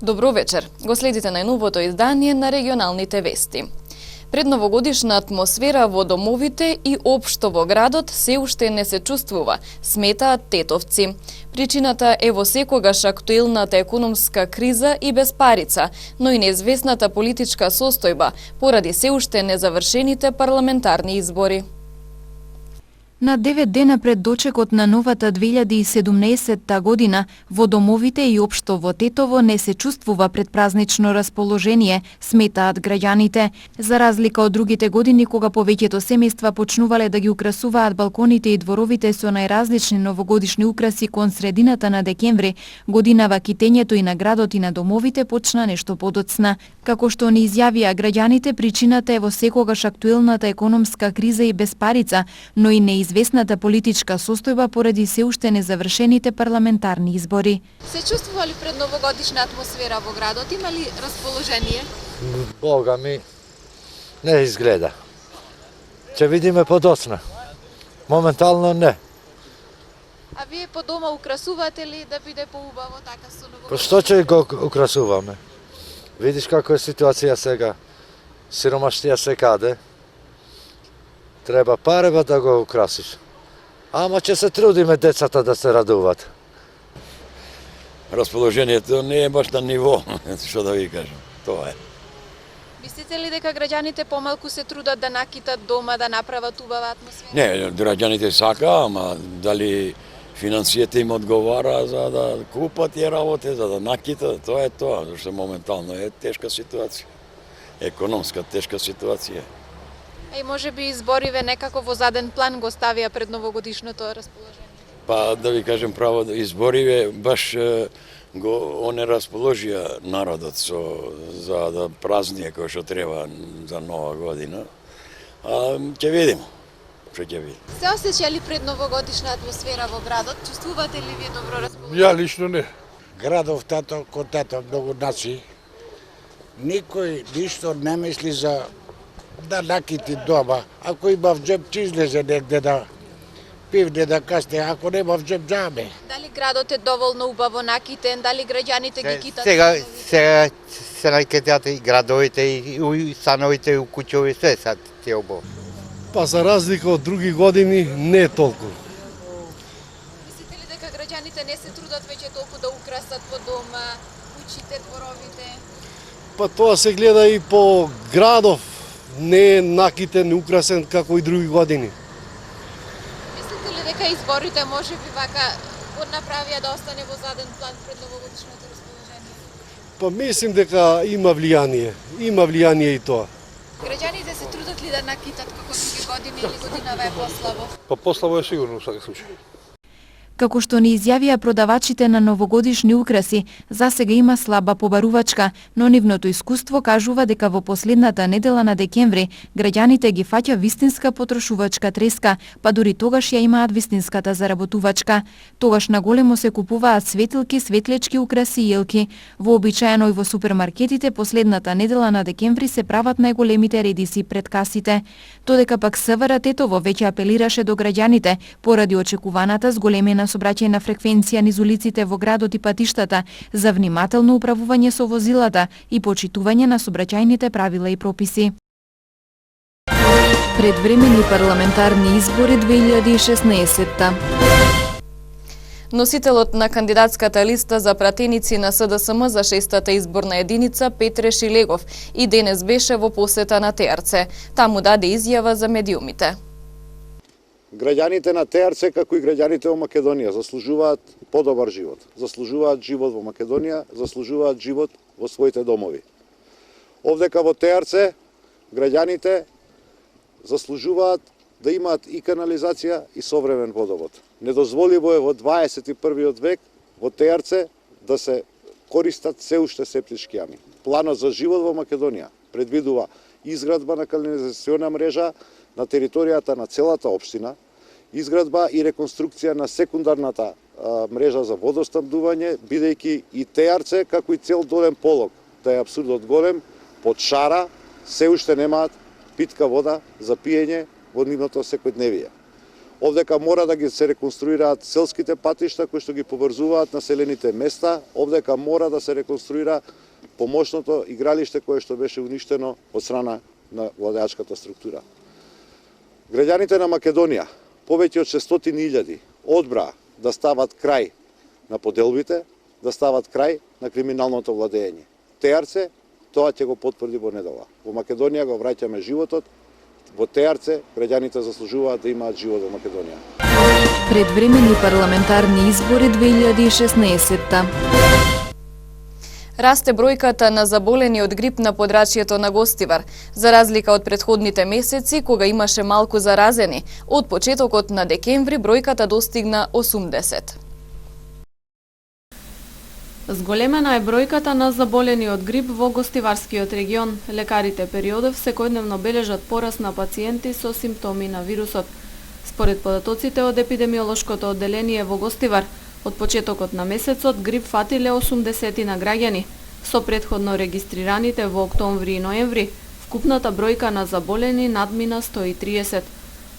Добро вечер. Го следите најновото издание на регионалните вести. Предновогодишна атмосфера во домовите и општо во градот се уште не се чувствува, сметаат тетовци. Причината е во секогаш актуелната економска криза и безпарица, но и неизвестната политичка состојба поради се уште незавршените парламентарни избори. На 9 дена пред дочекот на новата 2017 година, во домовите и општо во Тетово не се чувствува предпразнично расположение, сметаат граѓаните. За разлика од другите години, кога повеќето семејства почнувале да ги украсуваат балконите и дворовите со најразлични новогодишни украси кон средината на декември, годинава китењето и на градот и на домовите почна нешто подоцна. Како што ни изјавија граѓаните, причината е во секогаш актуелната економска криза и безпарица, но и неизвестната политичка состојба поради се уште незавршените парламентарни избори. Се чувствува ли предновогодишна атмосфера во градот? Има ли расположение? Бога ми, не изгледа. Ќе видиме подоцна. Моментално не. А вие по дома украсувате ли да биде поубаво така со новогодишна? Па што ќе го украсуваме? Видиш како е ситуација сега. Сиромаштија се каде. Треба пареба да го украсиш. Ама ќе се трудиме децата да се радуваат. Расположението не е баш на ниво, што да ви кажам. Тоа е. Мислите ли дека граѓаните помалку се трудат да накитат дома, да направат убава атмосфера? Не, граѓаните сака, ама дали финансијата им одговара за да купат тие работи, за да накитат, тоа е тоа, зашто моментално е тешка ситуација. Економска тешка ситуација. И може би избориве некако во заден план го ставија пред новогодишното расположение? Па да ви кажем право, избориве баш го онерасположија народот за да празние кој што треба за нова година. Ќе видиме. Се осеќа ли предновогодишна атмосфера во градот? Чувствувате ли вие добро расположение? Ја лично не. Градов тато, кон тато многу наци, никој ништо не мисли за да накити дома. Ако има в джеб, ќе излезе негде да пивне, да касне. Ако нема в джеб, джаме. Дали градот е доволно убаво накитен? Дали граѓаните ги китат? Сега се накитат и градовите, и становите, и куќови, се са тие убаво. Па за разлика од други години, не толку. Мислите ли дека граѓаните не се трудат веќе толку да украсат во дома, куќите, дворовите? Па тоа се гледа и по градов, не е накитен, украсен како и други години. Мислите ли дека изборите може би вака го направија да остане во заден план пред новогодишното расположение? Па мислим дека има влијание и тоа. Граѓаните се трудат ли да накитат како други години или годинава е послабо? Па послабо е сигурно во секој случај. Како што ни изјавија продавачите на новогодишни украси, засега има слаба побарувачка, но нивното искуство кажува дека во последната недела на декември граѓаните ги фаќа вистинска потрошувачка треска, па дури тогаш ја имаат вистинската заработувачка. Тогаш наголемо се купуваат светилки, светлечки украси и елки. Вообичаено и во супермаркетите последната недела на декември се прават најголемите редиси пред касите. Додека пак СВР Тетово веќе апелираше до граѓаните поради очекуваната зголемена сообраќајна фреквенција низ улиците во градот и патиштата за внимателно управување со возилата и почитување на сообраќајните правила и прописи. Предвремени парламентарни избори 2016. Носителот на кандидатската листа за пратеници на СДСМ за 6-та изборна единица Петре Шилегов и денес беше во посета на ТРЦ. Таму даде изјава за медиумите. Граѓаните на ТРЦ, како и граѓаните во Македонија, заслужуваат подобар живот. Заслужуваат живот во Македонија, заслужуваат живот во своите домови. Овдека во ТРЦ, граѓаните заслужуваат да имаат и канализација и современ водовод. Недозволиво е во 21. век во ТРЦ да се користат се уште септички јами. Планот за живот во Македонија предвидува изградба на канализациона мрежа на територијата на целата општина, изградба и реконструкција на секундарната мрежа за водоснабдување, бидејќи и ТРЦ, како и цел долен полог, да е апсурдот голем, под шара се уште немаат питка вода за пиење во нивното секојдневие. Овдека мора да ги се реконструираат селските патишта кои што ги поврзуваат населените места, овдека мора да се реконструира помошното игралиште кое што беше уништено од страна на владеачката структура. Граѓаните на Македонија, повеќе од 600.000, одбраа да стават крај на поделбите, да стават крај на криминалното владење. Теарце, тоа ќе го потврди во недела. Во Македонија го враќаме животот, во Теарце граѓаните заслужуваат да имаат живот во Македонија. Предвременни парламентарни избори 2016. Расте бројката на заболени од грип на подрачјето на Гостивар. За разлика од претходните месеци, кога имаше малку заразени, од почетокот на декември бројката достигна 80. Зголемена е бројката на заболени од грип во Гостиварскиот регион. Лекарите периодов секојдневно бележат пораст на пациенти со симптоми на вирусот. Според податоците од епидемиолошкото одделение во Гостивар, од почетокот на месецот грип фатиле 80 на граѓани. Со претходно регистрираните во октомври и ноември, вкупната бројка на заболени надмина 130.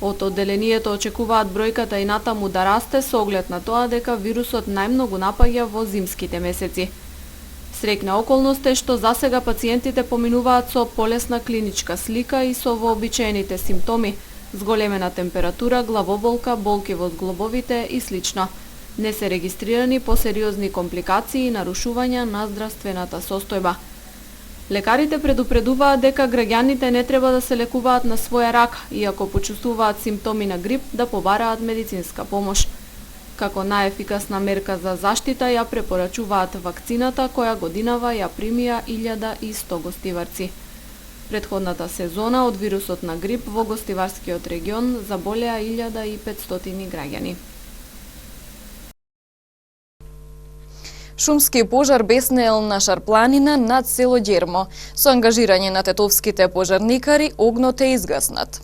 Од одделението очекуваат бројката и натаму да расте со оглед на тоа дека вирусот најмногу напаѓа во зимските месеци. Среќна околност е што засега пациентите поминуваат со полесна клиничка слика и со вообичаените симптоми, зголемена температура, главоболка, болки во зглобовите и слично. Не се регистрирани посериозни компликации и нарушувања на здравствената состојба. Лекарите предупредуваат дека граѓаните не треба да се лекуваат на своја рака и ако почувствуваат симптоми на грип да побараат медицинска помош. Како најефикасна мерка за заштита ја препорачуваат вакцината која годинава ја примија 1100 гостиварци. Предходната сезона од вирусот на грип во Гостиварскиот регион заболеа 1500 граѓани. Шумски пожар беснеел на Шарпланина над село Ѓермо. Со ангажирање на тетовските пожарникари, огнот е изгаснат.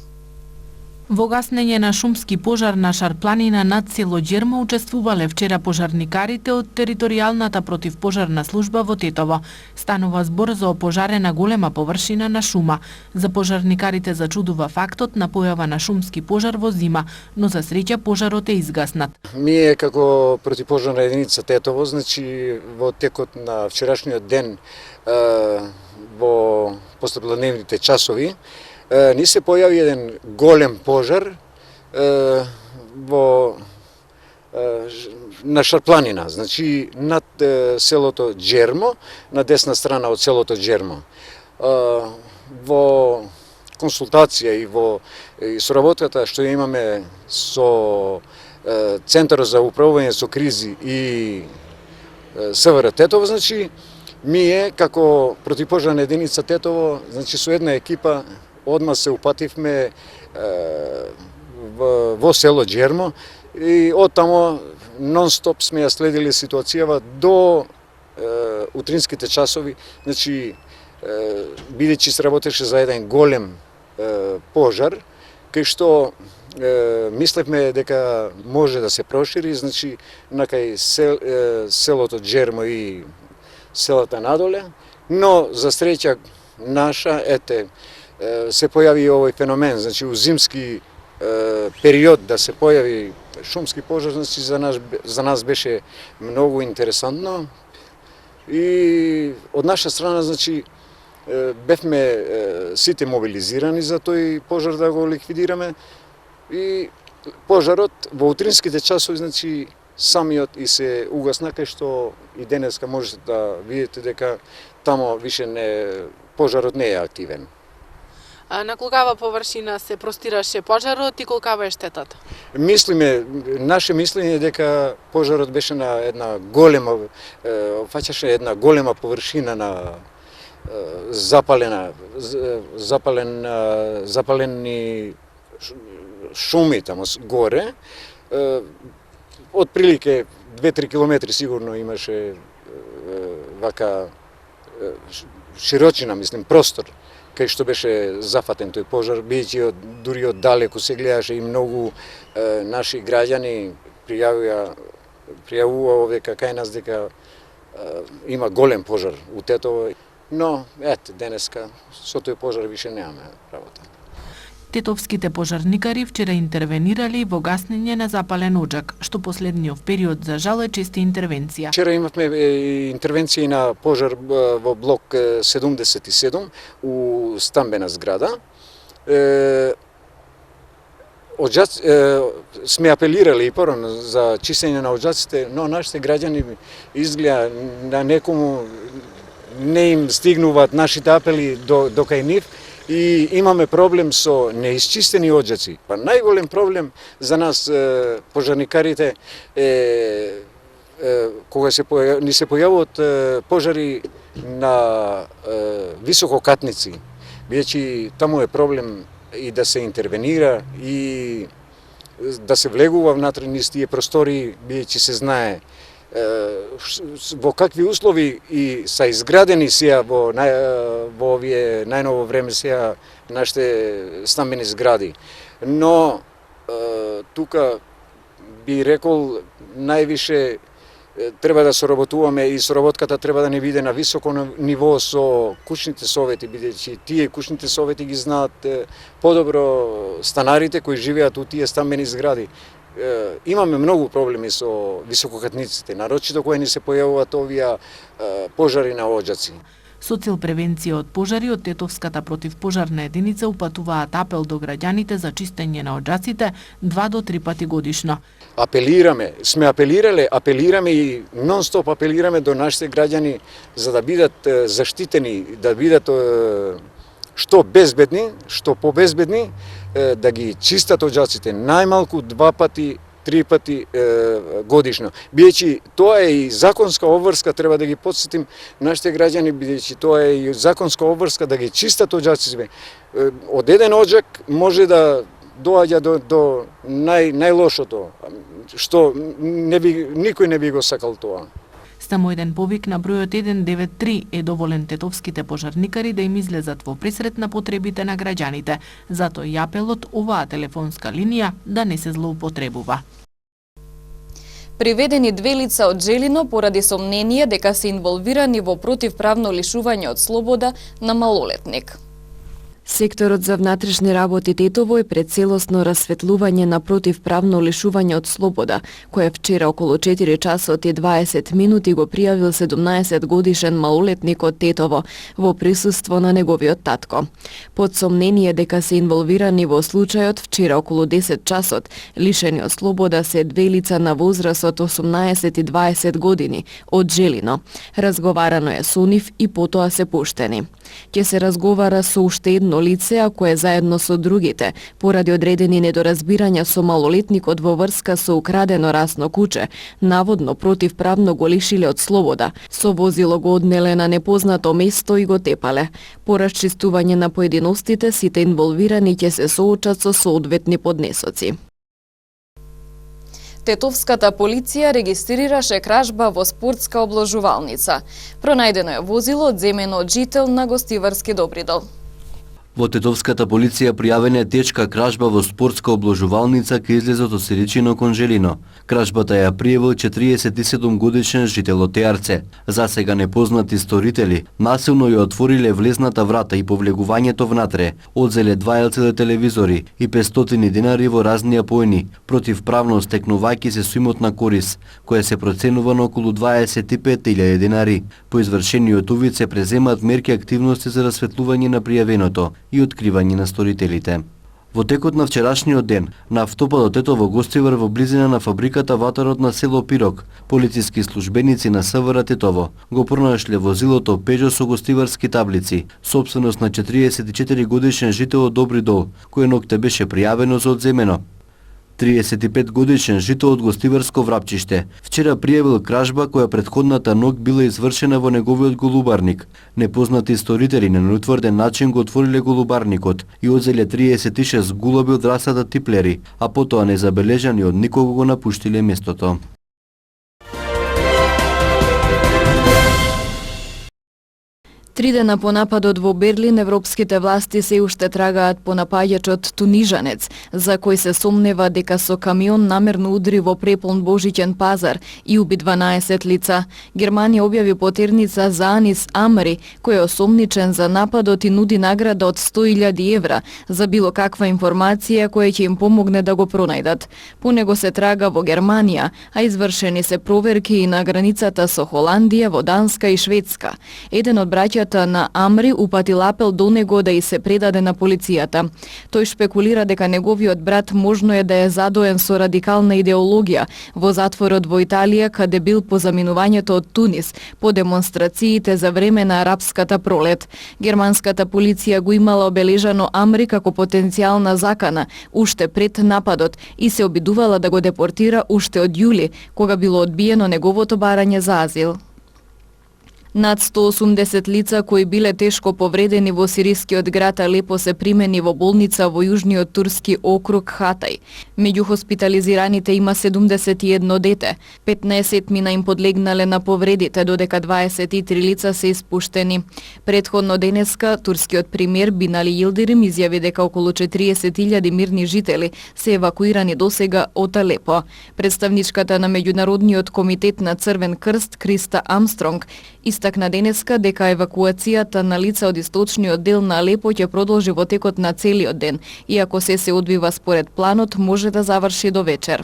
Во гаснење на шумски пожар на Шарпланина над село Ѓермо учествувале вчера пожарникарите од територијалната противпожарна служба во Тетово. Станува збор за опожарена голема површина на шума. За пожарникарите зачудува фактот на појава на шумски пожар во зима, но за среќа пожарот е изгаснат. Ние како противпожарна единица Тетово, значи во текот на вчерашниот ден во постапладневните часови ни се појави еден голем пожар на Шарпланина, значи над селото Ѓермо, на десна страна од селото Ѓермо. Во консултација и во соработката што имаме со Центарот за управување со кризи и СВР Тетово, значи ние како противпожарна единица Тетово, значи со една екипа одма се упативме во село Ѓермо и оттамо нон-стоп сме ја следили ситуацијава до утринските часови, значи бидејќи се работеше за еден голем пожар, кај што мислевме дека може да се прошири, значи накај селото Ѓермо и селата надоле, но за среќа наша, се појави овој феномен, значи у зимски период да се појави шумски пожар, значи за нас беше многу интересантно и од наша страна, значи бевме сите мобилизирани за тој пожар да го ликвидираме и пожарот во утринските часови, значи самиот и се угасна, кај што и денеска можете да видите дека тамо више пожарот не е активен. На колкава површина се простираше пожарот и колкава е штетата? Наше мислење е дека пожарот беше на една голема, фаќаше една голема површина на запалени шуми тамо горе. Од прилике 2-3 километри сигурно имаше вака широчина, простор, кај што беше зафатен тој пожар, бидејќи дури од далеку се гледаше и многу наши граѓани пријавува дека кај нас дека има голем пожар у Тетово, но денеска со тој пожар више немаме работа. Тетовските пожарникари вчера интервенирали во гаснење на запален оџак, што последниот период за жал е честа интервенција. Вчера имавме интервенција на пожар во блок 77 у стамбена зграда. Сме апелирали и порано за чистење на оџаците, но нашите граѓани изгледа на некому не им стигнуваат нашите апели до кај нив и имаме проблем со неисчистени оџаци. Па најголем проблем за нас пожарникарите е кога ни се појавуваат пожари на висококатници, бидејќи таму е проблем и да се интервенира и да се влегува внатре низ тие простори, бидејќи се знае во какви услови и са изградени сега во овие најново време сега нашите стамбени згради. Но тука би рекол највише треба да соработуваме и соработката треба да не биде на високо ниво со кучните совети, бидејќи тие кучните совети ги знаат подобро станарите кои живеат у тие стамбени згради. Имаме многу проблеми со висококатниците, нарочито кога ни се појавуваат овие пожари на оџаци. Со цел превенција од пожари, од Тетовската противпожарна единица упатуваат апел до граѓаните за чистење на оџаците 2 до 3 пати годишно. Апелираме и нон-стоп апелираме до нашите граѓани за да бидат заштитени, да бидат што безбедни, што побезбедни, да ги чистат оџаците најмалку 2 пати 3 пати годишно. Бидејќи тоа е и законска обврска, треба да ги потсетим нашите граѓани, бидејќи тоа е и законска обврска да ги чистат оџаците. Од еден оџак може да доаѓа до најлошото, што никој не би го сакал тоа. Само еден повик на бројот 193 е доволен тетовските пожарникари да им излезат во пресрет на потребите на граѓаните. Затоа и апелот оваа телефонска линија да не се злоупотребува. Приведени 2 лица од Желино поради сомнение дека се инволвирани во противправно лишување од слобода на малолетник. Секторот за внатрешни работи Тетово е пред целосно расветлување на противправно лишување од слобода, кое вчера околу 4 часот и 20 минути го пријавил 17 годишен малолетник од Тетово во присуство на неговиот татко. Под сомнение дека се инволвирани во случајот, вчера околу 10 часот лишени од слобода се 2 лица на возраст од 18 и 20 години од Желино. Разговарано е со нив и потоа се пуштени. Ќе се разговара со уште едно лице, а кое заедно со другите, поради одредени недоразбирања со малолетникот во врска со украдено расно куче, наводно противправно го лишиле од слобода. Со возило го однеле на непознато место и го тепале. По расчистување на поединостите, сите инволвирани ќе се соочат со соодветни поднесоци. Тетовската полиција регистрираше кражба во спортска обложувалница. Пронајдено е возило одземено од жител на Гостиварски Добридол. Во Тетовската полиција пријавена е тешка кражба во спортска обложувалница кај излезот од Сиричино кон Желино. Кражбата ја пријавил 47 годишен жител од Теарце. За сега непознати сторители насилно ја отвориле влезната врата и повлегувањето внатре. Одзеле 2 LCD телевизори и 500 динари во разни апојни, противправно стекнувајќи се со имотна корис, која се проценува на околу 25.000 динари. По извршениот увид се преземаат мерки активности за расветлување на пријавеното и откривање на сторителите. Во текот на вчерашниот ден, на автопадот Тетово Гостивар во близина на фабриката Ватарот на село Пирок, полициски службеници на СВР Тетово го пронашле возилото Пежо со гостиварски таблици, собственост на 44 годишен жител од Добридол, кој ноќте беше пријавено за одземено. 35 годишен жител од Гостиварско Врапчиште вчера пријавил кражба која претходната ноќ била извршена во неговиот голубарник. Непознати сторители на неутврден начин го отвориле голубарникот и одзеле 36 гулаби од расата типлери, а потоа незабележани од никого го напуштиле местото. 3 дена по нападот во Берлин, европските власти се уште трагаат по напаѓачот Тунижанец, за кој се сомнева дека со камион намерно удри во преполн Божиќен пазар и уби 12 лица. Германија објави потерница за Анис Амри, кој е осомничен за нападот и нуди награда од 100.000 евра за било каква информација која ќе им помогне да го пронајдат. По него се трага во Германија, а извршени се проверки и на границата со Холандија, во Данска и Шведска. Еден од браќата на Амри упатил апел до него да и се предаде на полицијата. Тој шпекулира дека неговиот брат можно е да е задоен со радикална идеологија во затворот во Италија, каде бил по заминувањето од Тунис по демонстрациите за време на арапската пролет. Германската полиција го имала обележано Амри како потенцијална закана уште пред нападот и се обидувала да го депортира уште од јули, кога било одбиено неговото барање за азил. Над 180 лица кои биле тешко повредени во сирискиот град Алепо се примени во болница во јужниот турски округ Хатај. Меѓу хоспитализираните има 71 дете. 15 мина им подлегнале на повредите, додека 23 лица се испуштени. Претходно денеска, турскиот премиер Бинали Йилдирим изјави дека околу 40.000 мирни жители се евакуирани досега од Алепо. Представничката на Меѓународниот комитет на Црвен крст Криста Амстронг истакна денеска дека евакуацијата на лица од источниот дел на Алепо ќе продолжи во текот на целиот ден, иако се одвива според планот, може да заврши до вечер.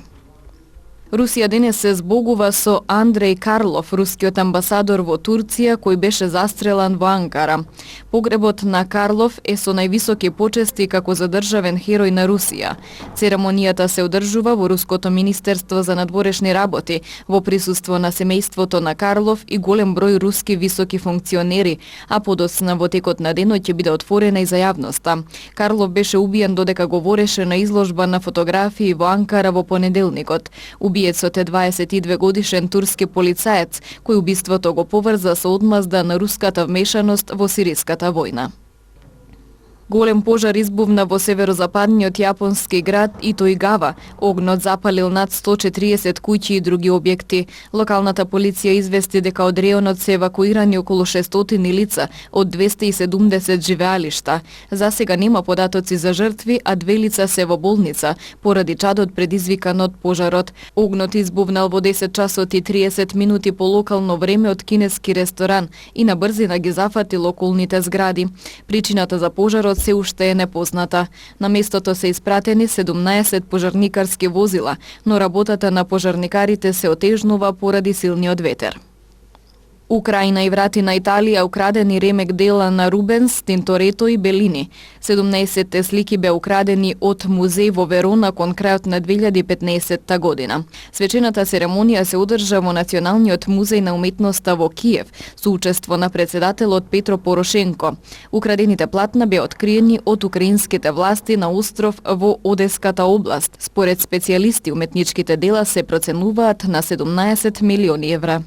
Русија денес се збогува со Андреј Карлов, рускиот амбасадор во Турција, кој беше застрелан во Анкара. Погребот на Карлов е со највисоки почести како задржавен херој на Русија. Церемонијата се одржува во Руското министерство за надворешни работи, во присуство на семејството на Карлов и голем број руски високи функционери, а подоцна во текот на денот ќе биде отворена и за јавноста. Карлов беше убиен додека говореше на изложба на фотографии во Анкара во понеделникот. Убиецот е 22 годишен турски полицаец, кој убиството го поврза со одмазда на руската вмешаност во сириската војна. Голем пожар избувна во северозападниот јапонски град Итоигава. Огнот запалил над 140 куќи и други објекти. Локалната полиција извести дека од реонот се евакуирани околу 600 лица од 270 живеалишта. За сега нема податоци за жртви, а 2 лица се во болница поради чадот предизвикан од пожарот. Огнот избувнал во 10 часот и 30 минути по локално време од кинески ресторан и на брзина ги зафатил околните згради. Причината за пожарот се уште е непозната. На местото се испратени 17 пожарникарски возила, но работата на пожарникарите се отежнува поради силниот ветер. Украина и врати на Италија украдени ремек дела на Рубенс, Тинторето и Белини. 17 слики беа украдени од музеј во Верона кон крајот на 2015 година. Свечената церемонија се одржа во Националниот музеј на уметноста во Киев со учество на председателот Петро Порошенко. Украдените платна беа откриени од украинските власти на остров во Одеската област. Според специјалисти, уметничките дела се проценуваат на 17 милиони евра.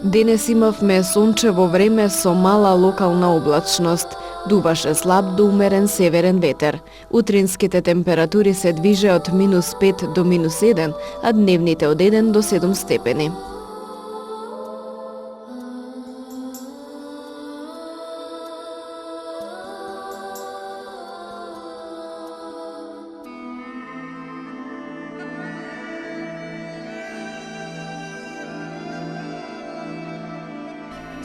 Денес имавме сончево време со мала локална облачност. Дуваше слаб до умерен северен ветер. Утринските температури се движе од -5 до -1, а дневните од 1 до 7 степени.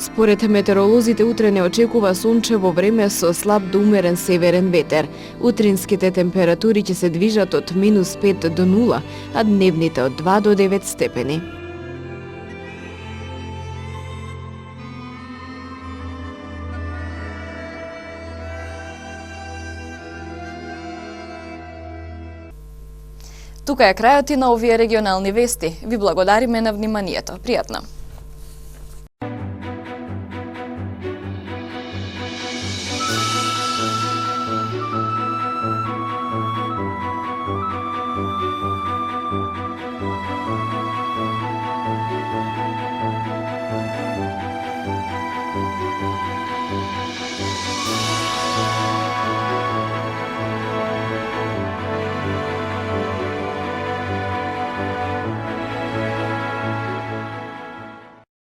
Според метеоролозите, утре не очекува сончево време со слаб до умерен северен ветер. Утринските температури ќе се движат од -5 до 0, а дневните од 2 до 9 степени. Тука е крајот и на овие регионални вести. Ви благодариме на вниманието. Пријатно.